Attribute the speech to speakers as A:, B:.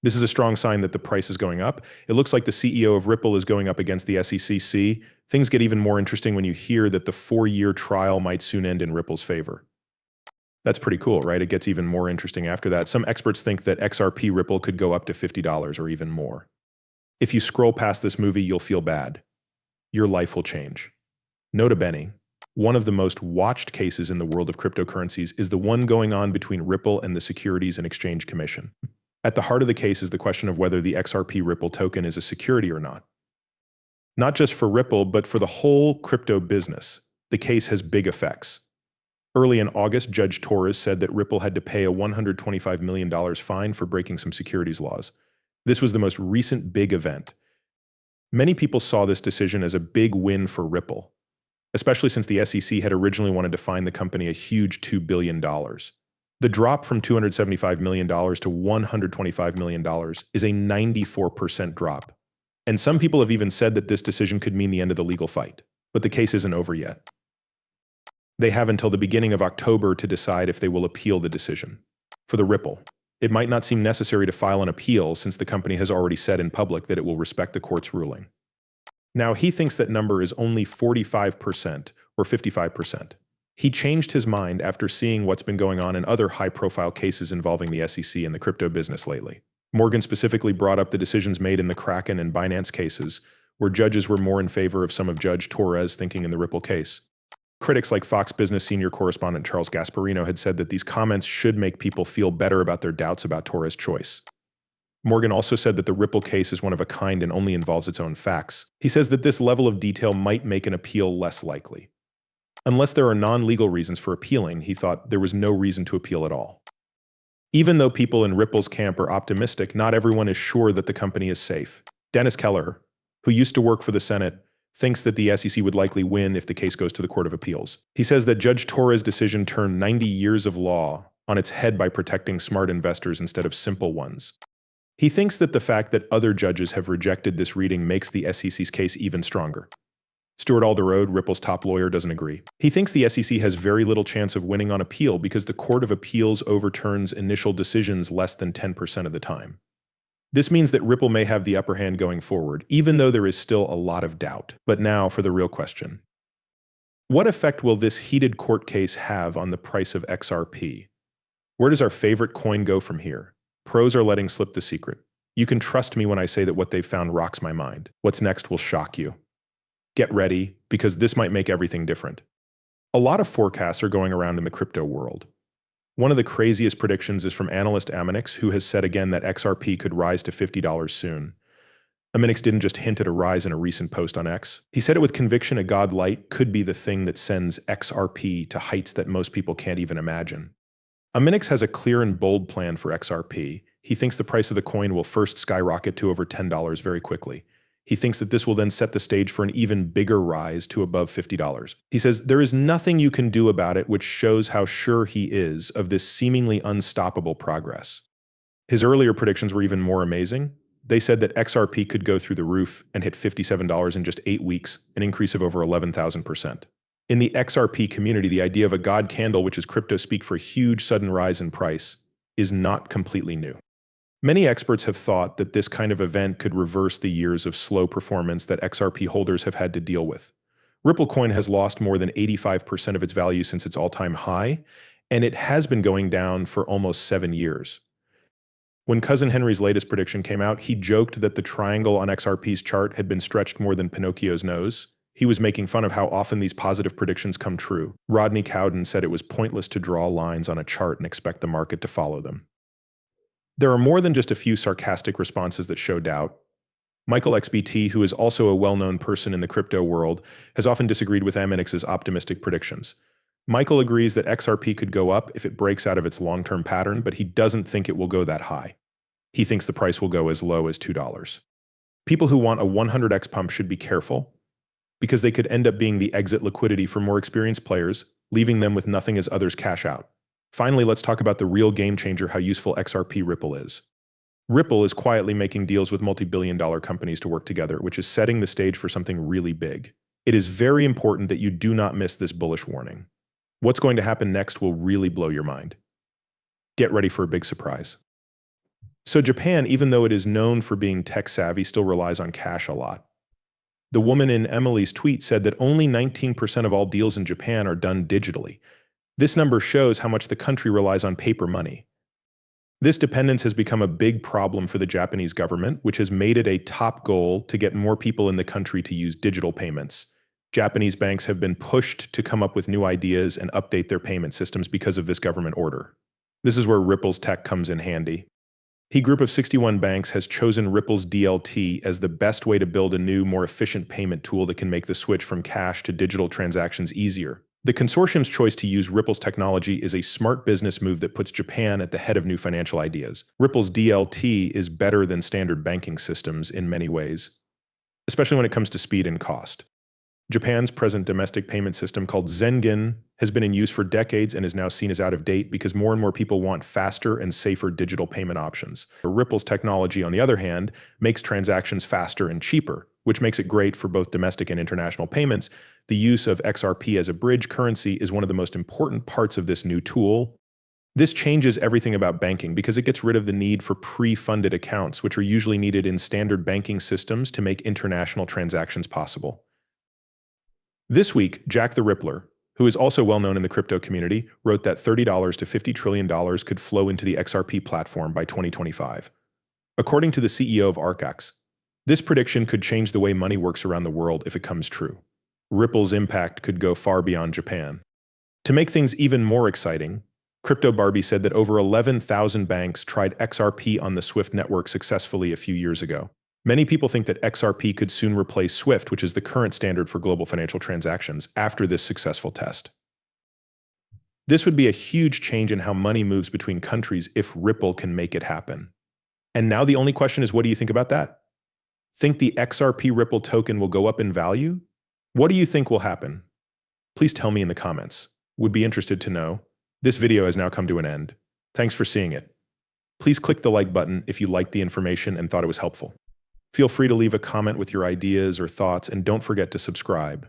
A: This is a strong sign that the price is going up. It looks like the CEO of Ripple is going up against the SEC. Things get even more interesting when you hear that the 4-year trial might soon end in Ripple's favor. That's pretty cool, right? It gets even more interesting after that. Some experts think that XRP Ripple could go up to $50 or even more. If you scroll past this movie, you'll feel bad. Your life will change. Nota bene, one of the most watched cases in the world of cryptocurrencies is the one going on between Ripple and the Securities and Exchange Commission. At the heart of the case is the question of whether the XRP Ripple token is a security or not. Not just for Ripple, but for the whole crypto business, the case has big effects. Early in August, Judge Torres said that Ripple had to pay a $125 million fine for breaking some securities laws. This was the most recent big event. Many people saw this decision as a big win for Ripple, especially since the SEC had originally wanted to fine the company a huge $2 billion. The drop from $275 million to $125 million is a 94% drop. And some people have even said that this decision could mean the end of the legal fight. But the case isn't over yet. They have until the beginning of October to decide if they will appeal the decision. For the Ripple, it might not seem necessary to file an appeal since the company has already said in public that it will respect the court's ruling. Now, he thinks that number is only 45% or 55%. He changed his mind after seeing what's been going on in other high-profile cases involving the SEC and the crypto business lately. Morgan specifically brought up the decisions made in the Kraken and Binance cases, where judges were more in favor of some of Judge Torres' thinking in the Ripple case. Critics like Fox Business senior correspondent Charles Gasparino had said that these comments should make people feel better about their doubts about Torres' choice. Morgan also said that the Ripple case is one of a kind and only involves its own facts. He says that this level of detail might make an appeal less likely. Unless there are non-legal reasons for appealing, he thought there was no reason to appeal at all. Even though people in Ripple's camp are optimistic, not everyone is sure that the company is safe. Dennis Keller, who used to work for the Senate, thinks that the SEC would likely win if the case goes to the Court of Appeals. He says that Judge Torres' decision turned 90 years of law on its head by protecting smart investors instead of simple ones. He thinks that the fact that other judges have rejected this reading makes the SEC's case even stronger. Stuart Alderode, Ripple's top lawyer, doesn't agree. He thinks the SEC has very little chance of winning on appeal because the Court of Appeals overturns initial decisions less than 10% of the time. This means that Ripple may have the upper hand going forward, even though there is still a lot of doubt. But now for the real question. What effect will this heated court case have on the price of XRP? Where does our favorite coin go from here? Pros are letting slip the secret. You can trust me when I say that what they've found rocks my mind. What's next will shock you. Get ready, because this might make everything different. A lot of forecasts are going around in the crypto world. One of the craziest predictions is from analyst Aminix, who has said again that XRP could rise to $50 soon. Aminix didn't just hint at a rise in a recent post on X. He said it with conviction a godlight could be the thing that sends XRP to heights that most people can't even imagine. Aminix has a clear and bold plan for XRP. He thinks the price of the coin will first skyrocket to over $10 very quickly. He thinks that this will then set the stage for an even bigger rise to above $50. He says there is nothing you can do about it, which shows how sure he is of this seemingly unstoppable progress. His earlier predictions were even more amazing. They said that XRP could go through the roof and hit $57 in just 8 weeks, an increase of over 11,000%. In the XRP community, the idea of a god candle, which is crypto speak for a huge sudden rise in price, is not completely new. Many experts have thought that this kind of event could reverse the years of slow performance that XRP holders have had to deal with. Ripple coin has lost more than 85% of its value since its all-time high, and it has been going down for almost 7 years. When Cousin Henry's latest prediction came out, he joked that the triangle on XRP's chart had been stretched more than Pinocchio's nose. He was making fun of how often these positive predictions come true. Rodney Cowden said it was pointless to draw lines on a chart and expect the market to follow them. There are more than just a few sarcastic responses that show doubt. Michael XBT, who is also a well-known person in the crypto world, has often disagreed with Aminix's optimistic predictions. Michael agrees that XRP could go up if it breaks out of its long-term pattern, but he doesn't think it will go that high. He thinks the price will go as low as $2. People who want a 100x pump should be careful, because they could end up being the exit liquidity for more experienced players, leaving them with nothing as others cash out. Finally, let's talk about the real game changer, how useful XRP Ripple is. Ripple is quietly making deals with multi-billion-dollar companies to work together, which is setting the stage for something really big. It is very important that you do not miss this bullish warning. What's going to happen next will really blow your mind. Get ready for a big surprise. So Japan, even though it is known for being tech-savvy, still relies on cash a lot. The woman in Emily's tweet said that only 19% of all deals in Japan are done digitally. This number shows how much the country relies on paper money. This dependence has become a big problem for the Japanese government, which has made it a top goal to get more people in the country to use digital payments. Japanese banks have been pushed to come up with new ideas and update their payment systems because of this government order. This is where Ripple's tech comes in handy. A group of 61 banks has chosen Ripple's DLT as the best way to build a new, more efficient payment tool that can make the switch from cash to digital transactions easier. The consortium's choice to use Ripple's technology is a smart business move that puts Japan at the head of new financial ideas. Ripple's DLT is better than standard banking systems in many ways, especially when it comes to speed and cost. Japan's present domestic payment system, called Zengen, has been in use for decades and is now seen as out of date because more and more people want faster and safer digital payment options. Ripple's technology, on the other hand, makes transactions faster and cheaper, which makes it great for both domestic and international payments. The use of XRP as a bridge currency is one of the most important parts of this new tool. This changes everything about banking because it gets rid of the need for pre-funded accounts, which are usually needed in standard banking systems to make international transactions possible. This week, Jack the Rippler, who is also well known in the crypto community, wrote that $30 to $50 trillion could flow into the XRP platform by 2025. According to the CEO of xrp+ripple, this prediction could change the way money works around the world if it comes true. Ripple's impact could go far beyond Japan. To make things even more exciting, Crypto Barbie said that over 11,000 banks tried XRP on the SWIFT network successfully a few years ago. Many people think that XRP could soon replace SWIFT, which is the current standard for global financial transactions, after this successful test. This would be a huge change in how money moves between countries if Ripple can make it happen. And now the only question is, what do you think about that? Think the XRP Ripple token will go up in value? What do you think will happen? Please tell me in the comments. Would be interested to know. This video has now come to an end. Thanks for seeing it. Please click the like button if you liked the information and thought it was helpful. Feel free to leave a comment with your ideas or thoughts, and don't forget to subscribe.